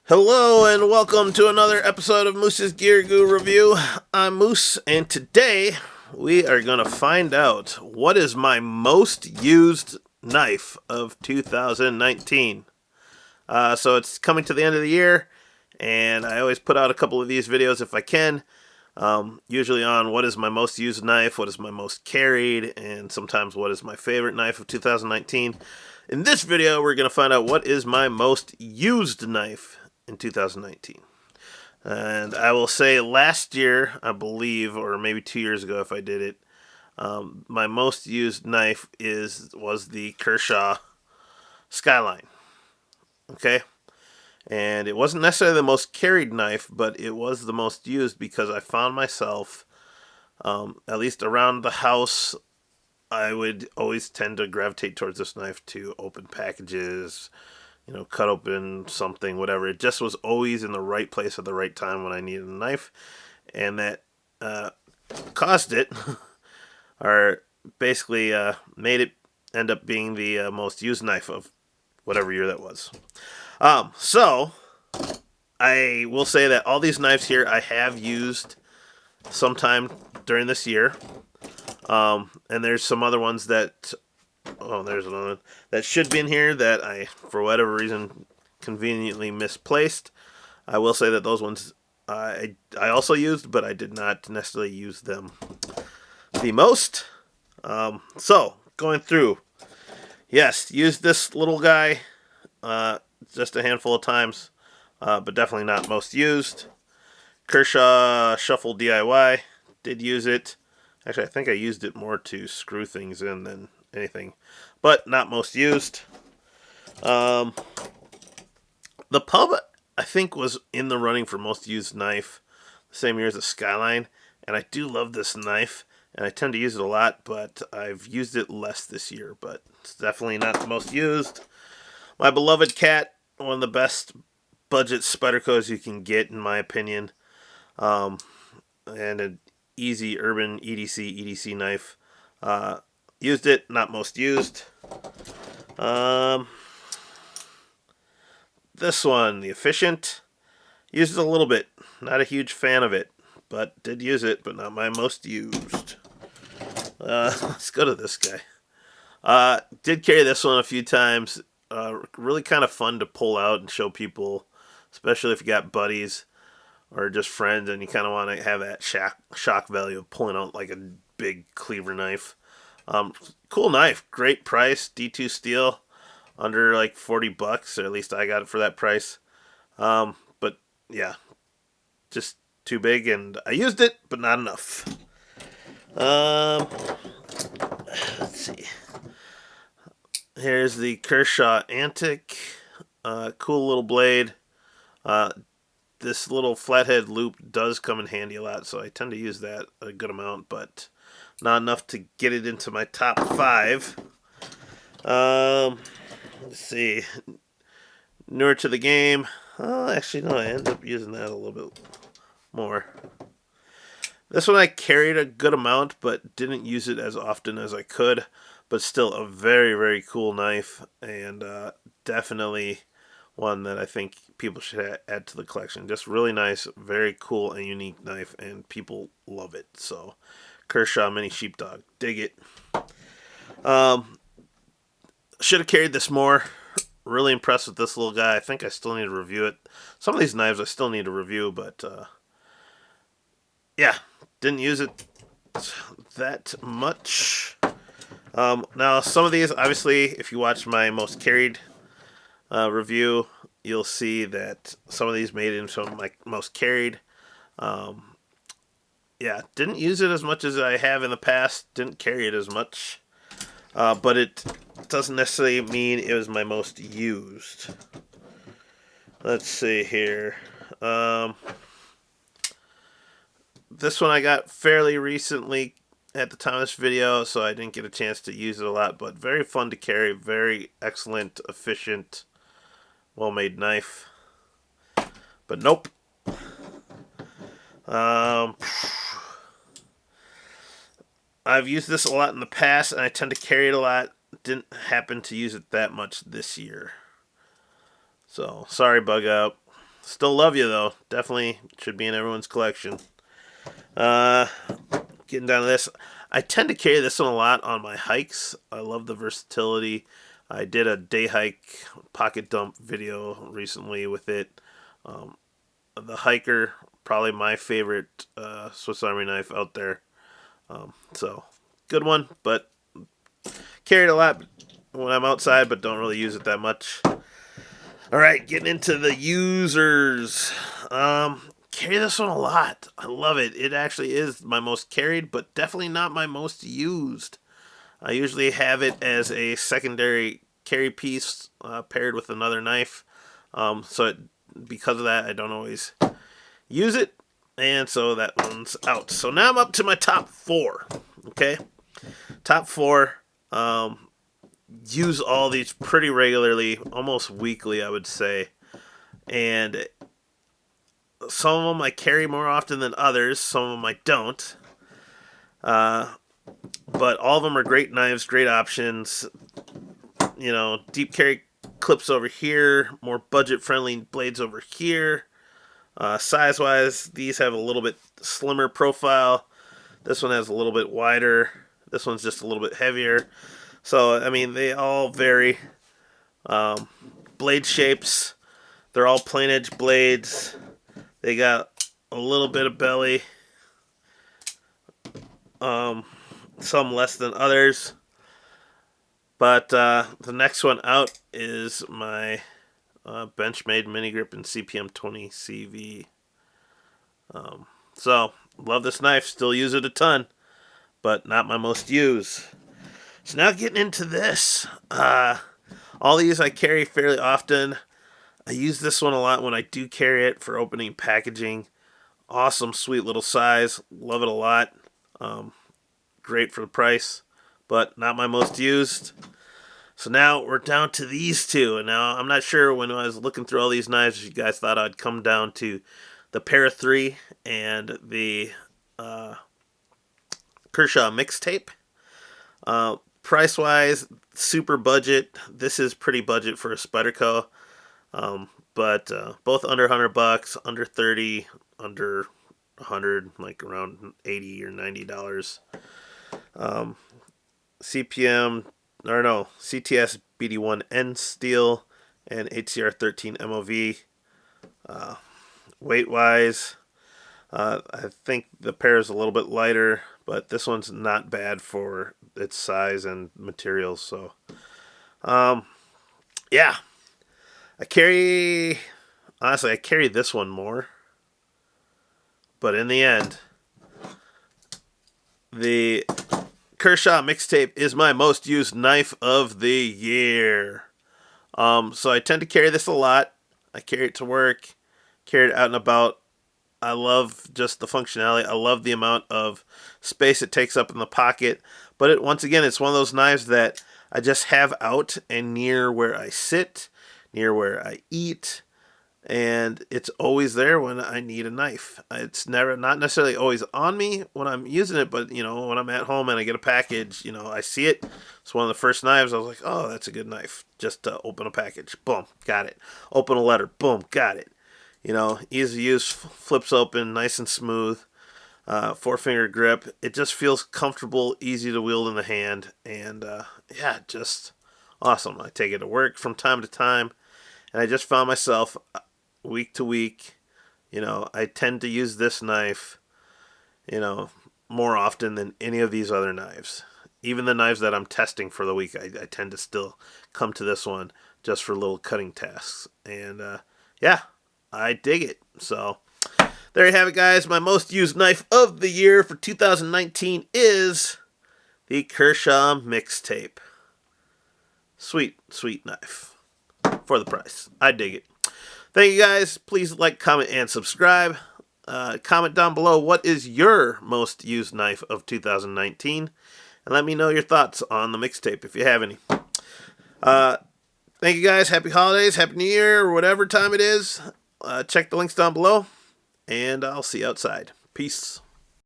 Hello and welcome to another episode of Moose's Gear Goo Review. I'm Moose, and today we are going to find out what is my most used knife of 2019. So it's coming to the end of the year, and I always put out a couple of these videos if I can, usually on what is my most used knife, what is my most carried, and sometimes what is my favorite knife of 2019. In this video, we're going to find out what is my most used knife in 2019. And I will say last year, I believe, or maybe 2 years ago if I did it, my most used knife was the Kershaw Skyline. Okay? And it wasn't necessarily the most carried knife, but it was the most used because I found myself, at least around the house, I would always tend to gravitate towards this knife to open packages, cut open something, whatever. It just was always in the right place at the right time when I needed a knife. And that caused it, or basically made it end up being the most used knife of whatever year that was. So, I will say that all these knives here I have used sometime during this year. And there's some other ones that... Oh, there's another one that should be in here that I, for whatever reason, conveniently misplaced. I will say that those ones I also used, but I did not necessarily use them the most. So, going through. Yes, used this little guy just a handful of times, but definitely not most used. Kershaw Shuffle DIY. Did use it. Actually, I think I used it more to screw things in than anything, but not most used. The Pub, I think, was in the running for most used knife the same year as the Skyline, and I do love this knife, and I tend to use it a lot, but I've used it less this year, but it's definitely not the most used. My beloved Cat, one of the best budget Spydercos you can get, in my opinion, and an easy urban EDC knife. Used it, not most used. This one, the Efficient, used it a little bit. Not a huge fan of it, but did use it, but not my most used. Let's go to this guy. Did carry this one a few times. Really kind of fun to pull out and show people, especially if you got buddies or just friends and you kind of want to have that shock value of pulling out like a big cleaver knife. Cool knife, great price, D2 steel, under like $40, or at least I got it for that price. But yeah, just too big, and I used it, but not enough. Let's see. Here's the Kershaw Antic, cool little blade. This little flathead loop does come in handy a lot, so I tend to use that a good amount, but not enough to get it into my top 5. Let's see. Newer to the game. Actually, no, I ended up using that a little bit more. This one I carried a good amount, but didn't use it as often as I could. But still a very, very cool knife, and definitely one that I think people should add to the collection. Just really nice, very cool and unique knife, and people love it. So, Kershaw Mini Sheepdog. Dig it. Should have carried this more. Really impressed with this little guy. I think I still need to review it. Some of these knives I still need to review, but yeah, didn't use it that much. Now, some of these, obviously, if you watch my most carried review, you'll see that some of these made it into my most carried. Yeah, didn't use it as much as I have in the past. Didn't carry it as much. But it doesn't necessarily mean it was my most used. Let's see here. This one I got fairly recently at the time of this video, so I didn't get a chance to use it a lot, but very fun to carry, very excellent, efficient, well-made knife. But nope. I've used this a lot in the past, and I tend to carry it a lot. Didn't happen to use it that much this year. So, sorry, bug out. Still love you, though. Definitely should be in everyone's collection. Getting down to this. I tend to carry this one a lot on my hikes. I love the versatility. I did a day hike pocket dump video recently with it. The Hiker, probably my favorite Swiss Army knife out there. So, good one, but carry it a lot when I'm outside, but don't really use it that much. All right, getting into the users. Carry this one a lot. I love it. It actually is my most carried, but definitely not my most used. I usually have it as a secondary carry piece paired with another knife. Because of that, I don't always use it. And so that one's out. So now I'm up to my top 4. Okay? Top 4. Use all these pretty regularly, almost weekly, I would say. And some of them I carry more often than others. Some of them I don't. But all of them are great knives, great options. You know, deep carry clips over here, more budget-friendly blades over here. Size-wise, these have a little bit slimmer profile. This one has a little bit wider. This one's just a little bit heavier. So, I mean, they all vary. Blade shapes, they're all plain edge blades. They got a little bit of belly. Some less than others. But the next one out is my Benchmade mini grip in CPM 20 CV. So, love this knife. Still use it a ton, but not my most used. So now getting into this. All these I carry fairly often. I use this one a lot when I do carry it for opening packaging. Awesome, sweet little size. Love it a lot. Great for the price, but not my most used. So now we're down to these two. And now I'm not sure when I was looking through all these knives, if you guys thought I'd come down to the Para 3 and the Kershaw Mixtape. Price-wise, super budget. This is pretty budget for a Spyderco. But both under $100, under 30, under 100, like around $80 or $90. CTS BD1N steel and HCR 13 MOV. Weight-wise, I think the pair is a little bit lighter, but this one's not bad for its size and materials. So, yeah. I carry this one more. But in the end, the Kershaw Mixtape is my most used knife of the year. So I tend to carry this a lot. I carry it to work, carry it out and about. I love just the functionality. I love the amount of space it takes up in the pocket. But once again, it's one of those knives that I just have out and near where I sit, near where I eat, and it's always there when I need a knife. It's not necessarily always on me when I'm using it, but when I'm at home and I get a package, I see it. It's one of the first knives. I was like, oh, that's a good knife. Just to open a package, boom, got it. Open a letter, boom, got it. Easy to use, flips open, nice and smooth. 4-finger grip. It just feels comfortable, easy to wield in the hand, and just awesome. I take it to work from time to time, and I just found myself week to week, I tend to use this knife, more often than any of these other knives. Even the knives that I'm testing for the week, I tend to still come to this one just for little cutting tasks. And I dig it. So there you have it, guys. My most used knife of the year for 2019 is the Kershaw Mixtape. Sweet, sweet knife for the price. I dig it. Thank you, guys. Please like, comment, and subscribe. Comment down below what is your most used knife of 2019. And let me know your thoughts on the mixtape if you have any. Thank you, guys. Happy holidays, Happy New Year, or whatever time it is. Check the links down below. And I'll see you outside. Peace.